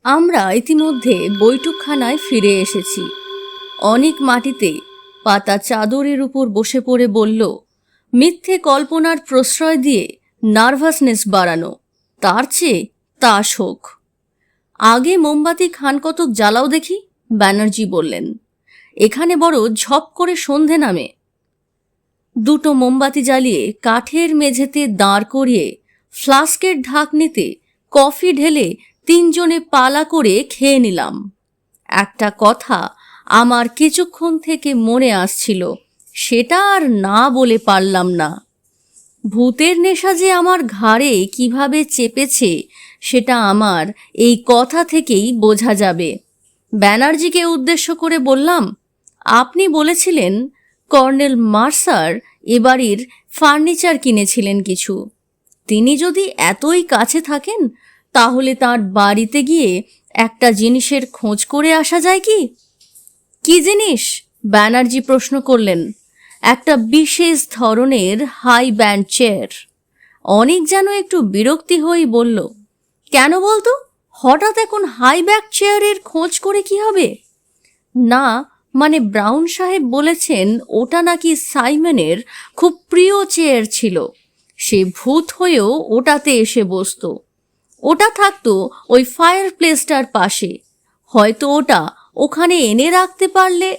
আমরা ইতিমধ্যে বৈঠকখানায় ফিরে এসেছি। অনেক মাটিতে পাতা চাদরের উপর বসে পড়ে বলল, মিথ্যে কল্পনার প্রশ্রয় দিয়ে নার্ভাসনেস বাড়ানো, তার চেয়ে তাস হোক। আগে মোমবাতি খান কতক জ্বালাও দেখি, ব্যানার্জি বললেন। এখানে বড় ঝপ করে সন্ধে নামে। দুটো মোমবাতি জ্বালিয়ে কাঠের মেঝেতে দাঁড় করিয়ে ফ্লাস্কের ঢাকনিতে কফি ঢেলে তিনজনে পালা করে খেয়ে নিলাম। একটা কথা আমার কিছুক্ষণ থেকে মনে আসছিল, সেটা আর না বলে পারলাম না। ভূতের নেশা যে আমার ঘাড়ে কিভাবে চেপেছে সেটা আমার এই কথা থেকেই বোঝা যাবে। ব্যানার্জিকে উদ্দেশ্য করে বললাম, আপনি বলেছিলেন কর্নেল মার্সার এ বাড়ির ফার্নিচার কিনেছিলেন কিছু। তিনি যদি এতই কাছে থাকেন তাহলে তার বাড়িতে গিয়ে একটা জিনিসের খোঁজ করে আসা যায় কি? কি জিনিস? ব্যানার্জি প্রশ্ন করলেন। একটা বিশেষ ধরনের হাই ব্যান্ড চেয়ার। অনেক যেন একটু বিরক্তি হয়েই বলল, কেন বলতো, হঠাৎ এখন হাই ব্যাক চেয়ারের খোঁজ করে কি হবে? না, মানে ব্রাউন সাহেব বলেছেন ওটা নাকি সাইমনের খুব প্রিয় চেয়ার ছিল। সে ভূত হয়েও ওটাতে এসে বসতো। ওটা থাকতো ওই ফায়ার প্লেসটার পাশে। হয়তো ওটা ওখানে এনে রাখতে পারলে।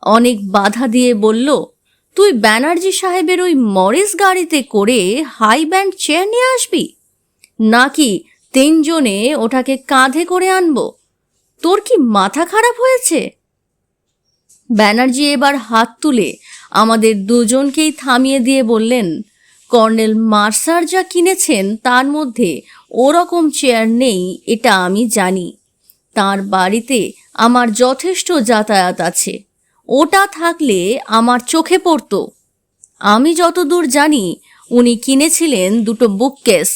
অনেক বাধা দিয়ে বলল, তুই ব্যানার্জি সাহেবের ওই মরিস গাড়িতে করে হাই ব্যান্ড চেয়ার নিয়ে আসবি, নাকি তিনজনে ওটাকে কাঁধে করে আনবো? তোর কি মাথা খারাপ হয়েছে? ব্যানার্জি এবার হাত তুলে আমাদের দুজনকেই থামিয়ে দিয়ে বললেন, কর্নেল মার্সার যা কিনেছেন তার মধ্যে ওরকম চেয়ার নেই, এটা আমি জানি। তার বাড়িতে আমার যথেষ্ট যাতায়াত আছে। ওটা থাকলে আমার চোখে পড়তো। আমি যতদূর জানি উনি কিনেছিলেন দুটো বুককেস,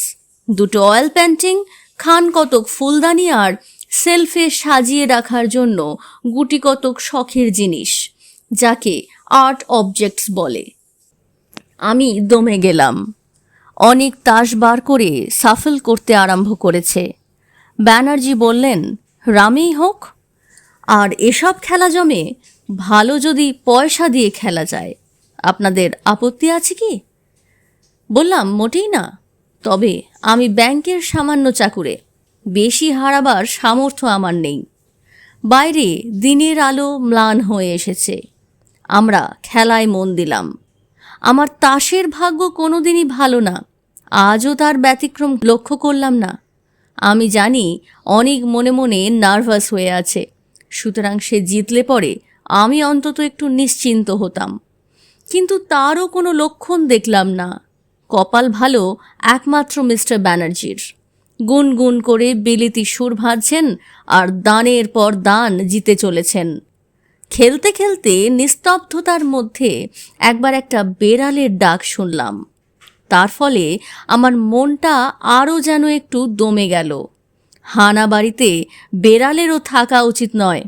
দুটো অয়েল পেন্টিং, খান কতক ফুলদানি আর সেলফে সাজিয়ে রাখার জন্য গুটি কতক শখের জিনিস, যাকে আর্ট অবজেক্টস বলে। আমি দমে গেলাম। অনেক তাস বার করে সাফল করতে আরম্ভ করেছে। ব্যানার্জি বললেন, রামেই হোক। আর এসব খেলা জমে ভালো যদি পয়সা দিয়ে খেলা যায়। আপনাদের আপত্তি আছে কি? বললাম, মোটেই না। তবে আমি ব্যাংকের সামান্য চাকুরে, বেশি হারাবার সামর্থ্য আমার নেই। বাইরে দিনের আলো ম্লান হয়ে এসেছে। আমরা খেলায় মন দিলাম। আমার তাসের ভাগ্য কোনোদিনই ভালো না। আজও তার ব্যতিক্রম লক্ষ্য করলাম না। আমি জানি অনেক মনে মনে নার্ভাস হয়ে আছে, সুতরাং সে জিতলে পরে আমি অন্তত একটু নিশ্চিন্ত হতাম। কিন্তু তারও কোনো লক্ষণ দেখলাম না। কপাল ভালো একমাত্র মিস্টার ব্যানার্জির। গুনগুন করে বিলিতি সুর ভাজছেন আর দানের পর দান জিতে চলেছেন। খেলতে খেলতে নিস্তব্ধতার মধ্যে একবার একটা বেড়ালের ডাক শুনলাম। তার ফলে আমার মনটা আরও যেন একটু দমে গেল। হানা বাড়িতে বেড়ালেরও থাকা উচিত নয়।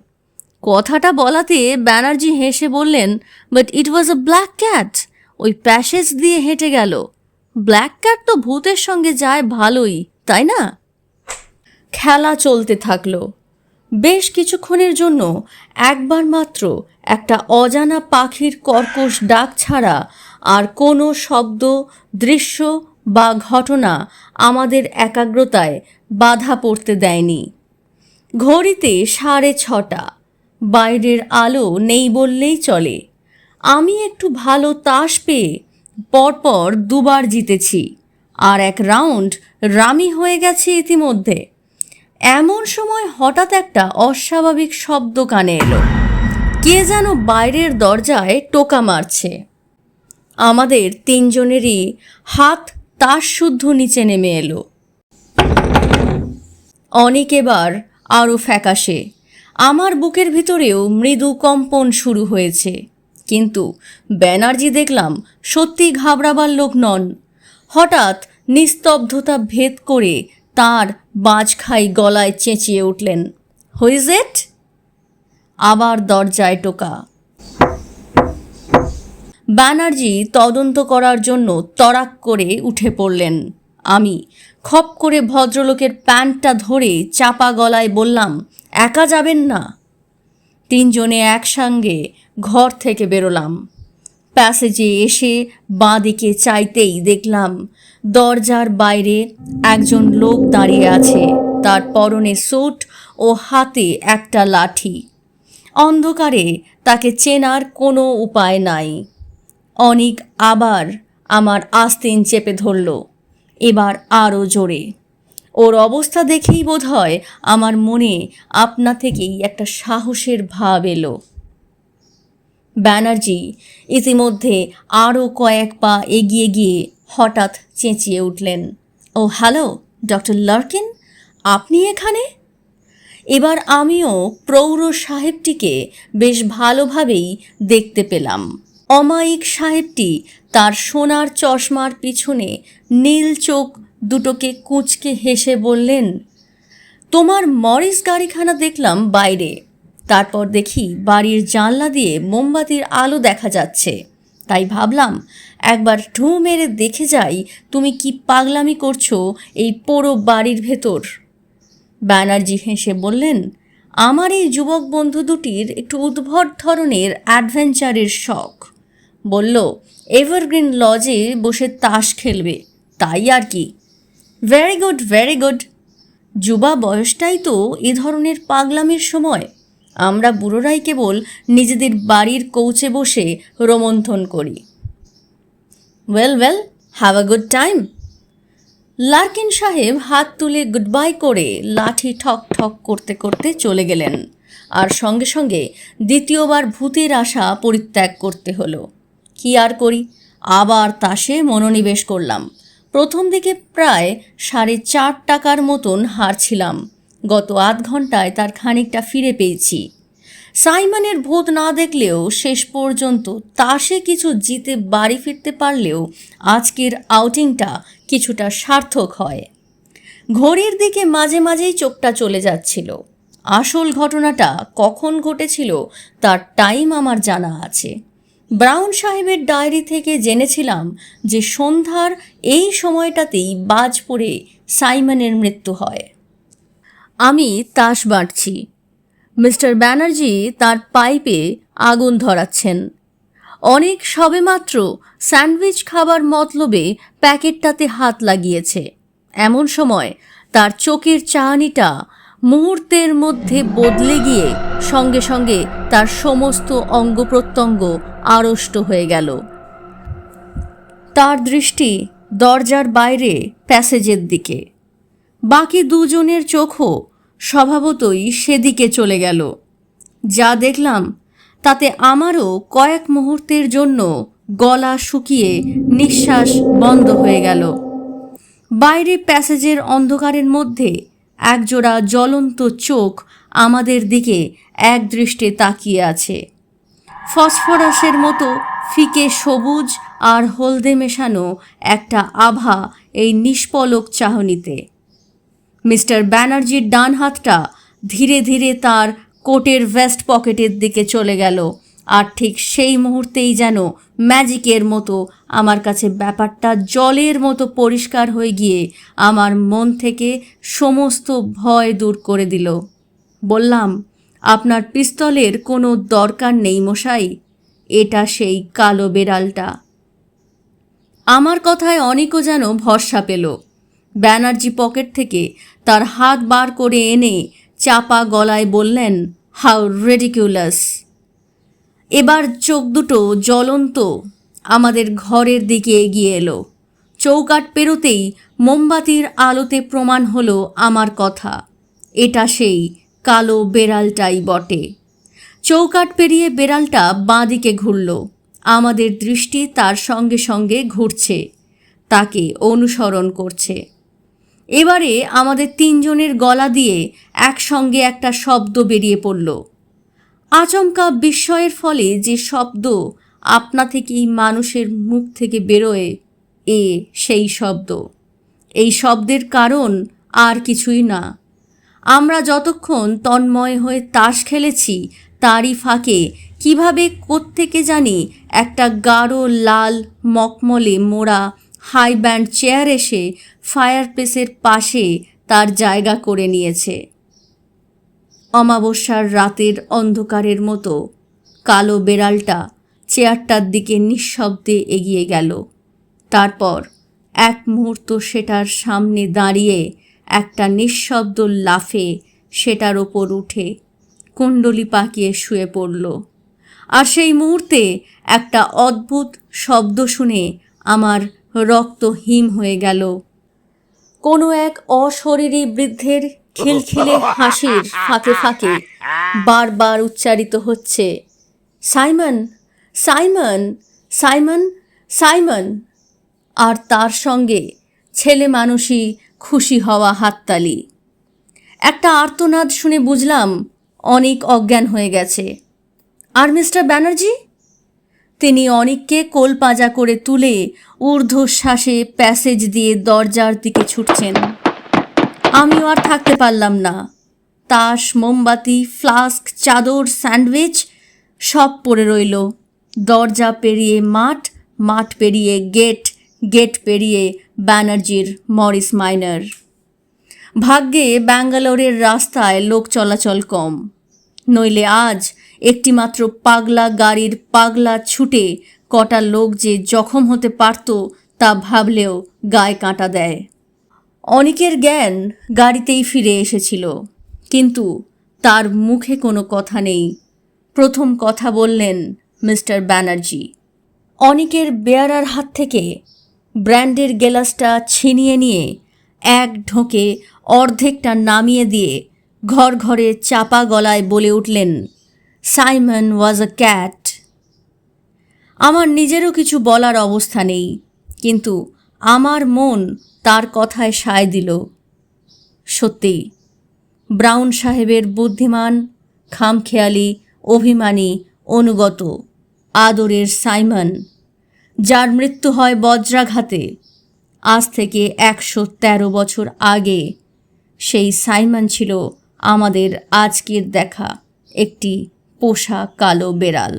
কথাটা বলাতে ব্যানার্জি হেসে বললেন, but it was a black cat. ওই প্যাসেজ দিয়ে হেঁটে গেল। ব্ল্যাক ক্যাট তো ভূতের সঙ্গে যায় ভালোই, তাই না? খেলা চলতে থাকলো। বেশ কিছুক্ষণের জন্য একবার মাত্র একটা অজানা পাখির কর্কশ ডাক ছাড়া আর কোনো শব্দ, দৃশ্য বা ঘটনা আমাদের একাগ্রতায় বাধা পড়তে দেয়নি। ঘড়িতে 6:30। বাইরের আলো নেই বললেই চলে। আমি একটু ভালো তাস পেয়ে পরপর দুবার জিতেছি, আর এক রাউন্ড রামি হয়ে গেছে ইতিমধ্যে। এমন সময় হঠাৎ একটা অস্বাভাবিক শব্দ কানে এলো। কে যেন বাইরের দরজায় টোকা মারছে। আমাদের তিনজনেরই হাত তাস শুদ্ধ নিচে নেমে এলো। অনেক এবার আরও ফ্যাকাশে। আমার বুকের ভিতরেও মৃদু কম্পন শুরু হয়েছে। কিন্তু ব্যানার্জি দেখলাম সত্যি ঘাবড়াবার লোক নন। হঠাৎ নিস্তব্ধতা ভেদ করে তার বাজখাই গলায় চেঁচিয়ে উঠলেন, হু ইজ ইট? আবার দরজায় টোকা। ব্যানার্জি তদন্ত করার জন্য তড়াক করে উঠে পড়লেন। আমি খপ করে ভদ্রলোকের প্যান্টটা ধরে চাপা গলায় বললাম, একা যাবেন না? তিনজনে একসঙ্গে ঘর থেকে বেরোলাম। প্যাসেজে এসে বাঁদিকে চাইতেই দেখলাম দরজার বাইরে একজন লোক দাঁড়িয়ে আছে, তার পরনে স্যুট ও হাতে একটা লাঠি। অন্ধকারে তাকে চেনার কোনো উপায় নাই। অনিক আবার আমার আস্তিন চেপে ধরল, এবার আরও জোরে। ওর অবস্থা দেখেই বোধহয় আমার মনে আপনা থেকেই একটা সাহসের ভাব এলো। ব্যানার্জি ইতিমধ্যে আরও কয়েক পা এগিয়ে গিয়ে হঠাৎ চেঁচিয়ে উঠলেন, ও হ্যালো ডক্টর লার্কিন, আপনি এখানে? এবার আমিও প্রৌঢ় সাহেবটিকে বেশ ভালোভাবেই দেখতে পেলাম। অমায়িক সাহেবটি তার সোনার চশমার পিছনে নীল চোখ দুটোকে কুঁচকে হেসে বললেন, তোমার মরিস গাড়িখানা দেখলাম বাইরে, তারপর দেখি বাড়ির জানলা দিয়ে মোমবাতির আলো দেখা যাচ্ছে, তাই ভাবলাম একবার ঢু মেরে দেখে যাই তুমি কি পাগলামি করছো এই পোড়ো বাড়ির ভেতর। ব্যানার্জি হেসে বললেন, আমার এই যুবক বন্ধু দুটির একটু উদ্ভট ধরনের অ্যাডভেঞ্চারের শখ। বলল এভারগ্রিন লজে বসে তাস খেলবে, তাই আর কি। Very good, very good. যুবা বয়সটাই তো এ ধরনের পাগলামির সময়। আমরা বুড়োরাই কেবল নিজেদের বাড়ির কৌচে বসে রোমন্থন করি। Well well, have a good time. Larkin সাহেব হাত তুলে গুড বাই করে লাঠি ঠক ঠক করতে করতে চলে গেলেন, আর সঙ্গে সঙ্গে দ্বিতীয়বার ভূতের আশা পরিত্যাগ করতে হলো। কি আর করি, আবার তাসে মনোনিবেশ করলাম। প্রথম দিকে প্রায় 4.5 টাকার মতন হারছিলাম। গত আধ ঘন্টায় তার খানিকটা ফিরে পেয়েছি। সাইমনের ভূত না দেখলেও শেষ পর্যন্ত তাসে কিছু জিতে বাড়ি ফিরতে পারলেও আজকের আউটিংটা কিছুটা সার্থক হয়। ঘড়ির দিকে মাঝে মাঝেই চোখটা চলে যাচ্ছিল। আসল ঘটনাটা কখন ঘটেছিল তার টাইম আমার জানা আছে। ব্রাউন সাহেবের ডায়েরি থেকে জেনেছিলাম যে সন্ধ্যার এই সময়টাতেই বাজ পড়ে সাইমনের মৃত্যু হয়। আমি তাস বাঁটছি। মিস্টার ব্যানার্জি তার পাইপে আগুন ধরাচ্ছেন। অনেক সবেমাত্র স্যান্ডউইচ খাবার মতলবে প্যাকেটটাতে হাত লাগিয়েছে। এমন সময় তার চোখের চাহনিটা মুহূর্তের মধ্যে বদলে গিয়ে সঙ্গে সঙ্গে তার সমস্ত অঙ্গ প্রত্যঙ্গ আড়ষ্ট হয়ে গেল। তার দৃষ্টি দরজার বাইরে প্যাসেজের দিকে। বাকি দুজনের চোখও স্বভাবতই সেদিকে চলে গেল। যা দেখলাম তাতে আমারও কয়েক মুহূর্তের জন্য গলা শুকিয়ে নিঃশ্বাস বন্ধ হয়ে গেল। বাইরে প্যাসেজের অন্ধকারের মধ্যে একজোড়া জ্বলন্ত চোখ আমাদের দিকে একদৃষ্টে তাকিয়ে আছে। ফসফরাসের মতো ফিকে সবুজ আর হলদে মেশানো একটা আভা এই নিষ্পলক চাহনিতে। মিস্টার ব্যানার্জির ডান হাতটা ধীরে ধীরে তার কোটের ভেস্ট পকেটের দিকে চলে গেল, আর ঠিক সেই মুহূর্তেই যেন ম্যাজিকের মতো আমার কাছে ব্যাপারটা জলের মতো পরিষ্কার হয়ে গিয়ে আমার মন থেকে সমস্ত ভয় দূর করে দিল। বললাম, আপনার পিস্তলের কোনো দরকার নেই মশাই, এটা সেই কালো বেড়ালটা। আমার কথায় অনেকও যেন ভরসা পেল। ব্যানার্জি পকেট থেকে তার হাত বার করে এনে চাপা গলায় বললেন, হাউ রেডিকিউলাস। এবার চোখ দুটো জ্বলন্ত আমাদের ঘরের দিকে এগিয়ে এলো। চৌকাঠ পেরোতেই মোমবাতির আলোতে প্রমাণ হলো আমার কথা, এটা সেই কালো বেড়ালটাই বটে। চৌকাঠ পেরিয়ে বেড়ালটা বাঁদিকে ঘুরল। আমাদের দৃষ্টি তার সঙ্গে সঙ্গে ঘুরছে, তাকে অনুসরণ করছে। এবারে আমাদের তিনজনের গলা দিয়ে একসঙ্গে একটা শব্দ বেরিয়ে পড়ল। আচমকা বিস্ময়ের ফলে যে শব্দ আপনা থেকেই মানুষের মুখ থেকে বেরোয়, সেই শব্দ। এই শব্দের কারণ আর কিছুই না। আমরা যতক্ষণ তন্ময় হয়ে তাস খেলেছি তারই ফাঁকে কিভাবে কোত্থেকে জানি একটা গাঢ় লাল মকমলে মোড়া হাই ব্যান্ড চেয়ার এসে ফায়ারপ্লেসের পাশে তার জায়গা করে নিয়েছে। অমাবস্যার রাতের অন্ধকারের মতো কালো বেড়ালটা চেয়ারটার দিকে নিঃশব্দে এগিয়ে গেল। তারপর এক মুহূর্ত সেটার সামনে দাঁড়িয়ে একটা নিঃশব্দ লাফে সেটার ওপর উঠে কুণ্ডলি পাকিয়ে শুয়ে পড়ল। আর সেই মুহূর্তে একটা অদ্ভুত শব্দ শুনে আমার রক্ত হিম হয়ে গেল। কোনো এক অশরীরী বৃদ্ধের খিলখিলে হাসির ফাঁকে ফাঁকে বারবার উচ্চারিত হচ্ছে, সাইমন, সাইমন, সাইমন, সাইমন। আর তার সঙ্গে ছেলে মানুষই খুশি হওয়া হাততালি। একটা আর্তনাদ শুনে বুঝলাম অনিক অজ্ঞান হয়ে গেছে। আর মিস্টার ব্যানার্জি? তিনি অনিককে কোলপাঁজা করে তুলে ঊর্ধ্বশ্বাসে প্যাসেজ দিয়ে দরজার দিকে ছুটছেন। আমিও আর থাকতে পারলাম না। তাস, মোমবাতি, ফ্লাস্ক, চাদর, স্যান্ডউইচ সব পড়ে রইল। দরজা পেরিয়ে মাঠ, মাঠ পেরিয়ে গেট, গেট পেরিয়ে ব্যানার্জির মরিস মাইনার। ভাগ্যে ব্যাঙ্গালোরের রাস্তায় লোক চলাচল কম, নইলে আজ একটিমাত্র পাগলা গাড়ির পাগলা ছুটে কটা লোক যে জখম হতে পারত তা ভাবলেও গায়ে কাঁটা দেয়। অনিকের জ্ঞান গাড়িতেই ফিরে এসেছিল, কিন্তু তার মুখে কোনো কথা নেই। প্রথম কথা বললেন মিস্টার ব্যানার্জি। অনিকের বেয়ারার হাত থেকে ব্র্যান্ডের গেলাসটা ছিনিয়ে নিয়ে এক ঢোকে অর্ধেকটা নামিয়ে দিয়ে ঘর ঘরে চাপা গলায় বলে উঠলেন, সাইমন ওয়াজ আ ক্যাট। আমার নিজেরও কিছু বলার অবস্থা নেই, কিন্তু আমার মন তার কথায় সায় দিল। সত্যি, ব্রাউন সাহেবের বুদ্ধিমান, খামখেয়ালি, অভিমানী, অনুগত, আদরের সাইমন, যার মৃত্যু হয় বজ্রাঘাতে আজ থেকে 113 বছর আগে, সেই সাইমন ছিল আমাদের আজকের দেখা একটি পোষা কালো বেড়াল।